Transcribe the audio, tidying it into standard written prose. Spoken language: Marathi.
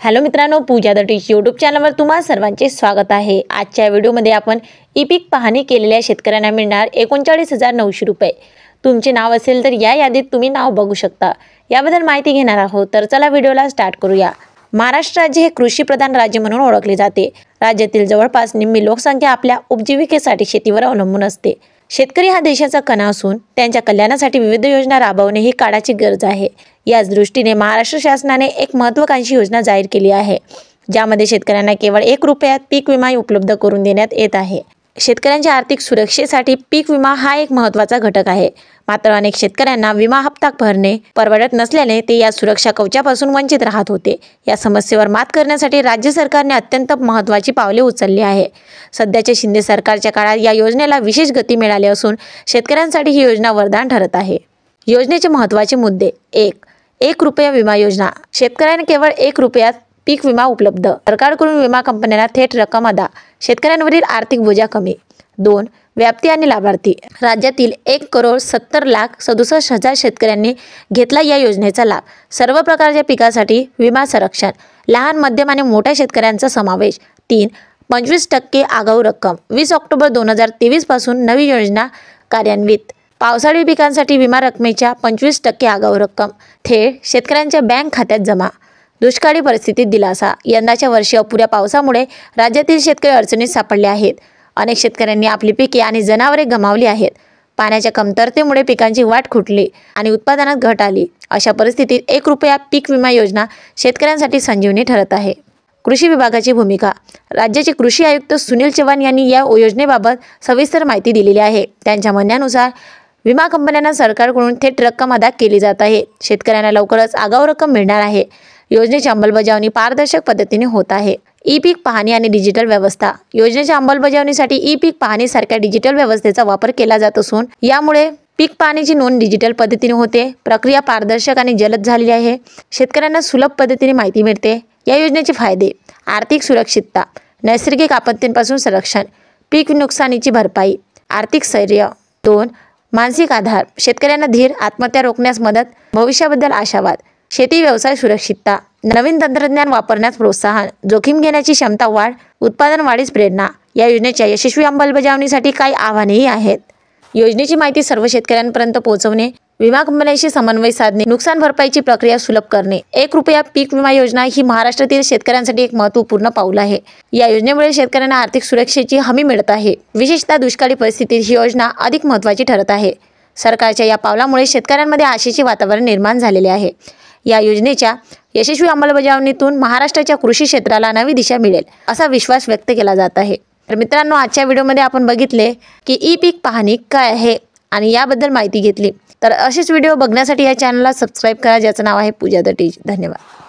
हॅलो मित्रांनो, पूजा द टीच यूट्यूब चॅनलवर तुम्हा सर्वांचे स्वागत आहे। आजच्या व्हिडिओमध्ये आपण ई पीक पाहणी केलेल्या शेतकऱ्यांना मिळणार 39,900 रुपये। तुमचे नाव असेल तर या यादीत तुम्ही नाव बघू शकता। याबद्दल माहिती घेणार आहोत, तर चला व्हिडिओला स्टार्ट करूया। महाराष्ट्र राज्य हे कृषी प्रधान राज्य म्हणून ओळखले जाते। राज्यातील जवळपास निम्मी लोकसंख्या आपल्या उपजीविकेसाठी शेतीवर अवलंबून असते। शेतकरी हा देशाचा कणा असून त्यांच्या कल्याणासाठी विविध योजना राबवणे ही काळाची गरज आहे। याच दृष्टीने महाराष्ट्र शासनाने एक महत्त्वाकांक्षी योजना जाहीर केली आहे, ज्यामध्ये शेतकऱ्यांना केवळ 1 रुपयात पीक विमा उपलब्ध करून देण्यात येत आहे। शेतकऱ्यांच्या आर्थिक सुरक्षेसाठी पीक विमा हा एक महत्त्वाचा घटक आहे। मात्र अनेक शेतकऱ्यांना विमा हप्ता भरणे परवडत नसल्याने ते या सुरक्षा कवचापासून वंचित राहत होते। या समस्येवर मात करण्यासाठी राज्य सरकारने अत्यंत महत्त्वाची पावले उचलली आहे। सध्याच्या शिंदे सरकारच्या काळात या योजनेला विशेष गती मिळाली असून शेतकऱ्यांसाठी ही योजना वरदान ठरत आहे। योजनेचे महत्त्वाचे मुद्दे: 1 रुपया विमा योजना। शेतकऱ्यांना केवळ 1 रुपयात पीक विमा उपलब्ध। सरकारकडून विमा कंपन्यांना थेट रक्कम अदा। शेतकऱ्यांवरील आर्थिक बोजा कमी। 2. व्याप्ती आणि लाभार्थी। राज्यातील 1,70,67,000 शेतकऱ्यांनी घेतला या योजनेचा लाभ। सर्व प्रकारच्या पिकासाठी विमा संरक्षण। लहान, मध्यम आणि मोठ्या शेतकऱ्यांचा समावेश। 3. 25% आगाऊ रक्कम। 20 ऑक्टोबर 2023 पासून नवी योजना कार्यान्वित। पावसाळी पिकांसाठी विमा रकमेच्या 25% आगाऊ रक्कम थेट शेतकऱ्यांच्या बँक खात्यात जमा। दुष्काळी परिस्थितीत दिलासा। यंदाच्या वर्षी अपुऱ्या पावसामुळे राज्यातील शेतकरी अडचणीत सापडले आहेत। अनेक शेतकऱ्यांनी आपली पिके आणि जनावरे गमावली आहेत। पाण्याच्या कमतरतेमुळे पिकांची वाढ खुंटली आणि उत्पादनात घट आली। अशा परिस्थितीत 1 रुपया पीक विमा योजना शेतकऱ्यांसाठी संजीवनी ठरत आहे। कृषी विभागाची भूमिका। राज्याचे कृषी आयुक्त सुनील चव्हाण यांनी या योजनेबाबत सविस्तर माहिती दिलेली आहे। त्यांच्या म्हणण्यानुसार विमा कंपन्यांना सरकारकडून थेट रक्कम अदा केली जात आहे। शेतकऱ्यांना लवकरच आगाऊ रक्कम मिळणार आहे। योजनेची अंमलबजावणी पारदर्शक पद्धतीने होत आहे। ई पीक पाहणी आणि डिजिटल व्यवस्था। योजनेच्या अंमलबजावणीसाठी ई पीक पाहणी सारख्या डिजिटल व्यवस्थेचा वापर केला जात असून यामुळे पीक पाहणीची नोंद डिजिटल पद्धतीने होते। प्रक्रिया पारदर्शक आणि जलद झालेली आहे। शेतकऱ्यांना सुलभ पद्धतीने माहिती मिळते। या योजनेचे फायदे: आर्थिक सुरक्षितता, नैसर्गिक आपत्तींपासून संरक्षण, पीक नुकसानीची भरपाई, आर्थिक स्थैर्य। 2. मानसिक आधार। शेतकऱ्यांना धीर, आत्महत्या रोखण्यास मदत, भविष्याबद्दल आशावाद, शेती व्यवसाय सुरक्षितता, नवीन तंत्रज्ञान वापरण्यास प्रोत्साहन, जोखीम घेण्याची क्षमता वाढ, उत्पादन वाढीस प्रेरणा। या योजनेच्या यशस्वी अंमलबजावणीसाठी काही आव्हानेही आहेत। योजनेची माहिती सर्व शेतकऱ्यांपर्यंत पोहोचवणे, विमा कंपन्यांशी समन्वय साधणे, नुकसान भरपाईची प्रक्रिया सुलभ करणे। 1 रुपया पीक विमा योजना ही महाराष्ट्रातील शेतकऱ्यांसाठी एक महत्त्वपूर्ण पाऊल आहे। या योजनेमुळे शेतकऱ्यांना आर्थिक सुरक्षेची हमी मिळत आहे। विशेषतः दुष्काळी परिस्थितीत ही योजना अधिक महत्त्वाची ठरत आहे। सरकारच्या या पावलामुळे शेतकऱ्यांमध्ये आशेचे वातावरण निर्माण झालेले आहे। या योजनेच्या यशस्वी अंमलबजावणीतून महाराष्ट्राच्या कृषी क्षेत्राला नवी दिशा मिळेल, असा विश्वास व्यक्त केला जात आहे। तर मित्रांनो, आजच्या व्हिडिओमध्ये आपण बघितले की ई पीक पाहणी काय आहे आणि याबद्दल माहिती घेतली। तर असेच व्हिडिओ बघण्यासाठी या चॅनलला सबस्क्राईब करा, ज्याचं नाव आहे पूजा द टीच। धन्यवाद।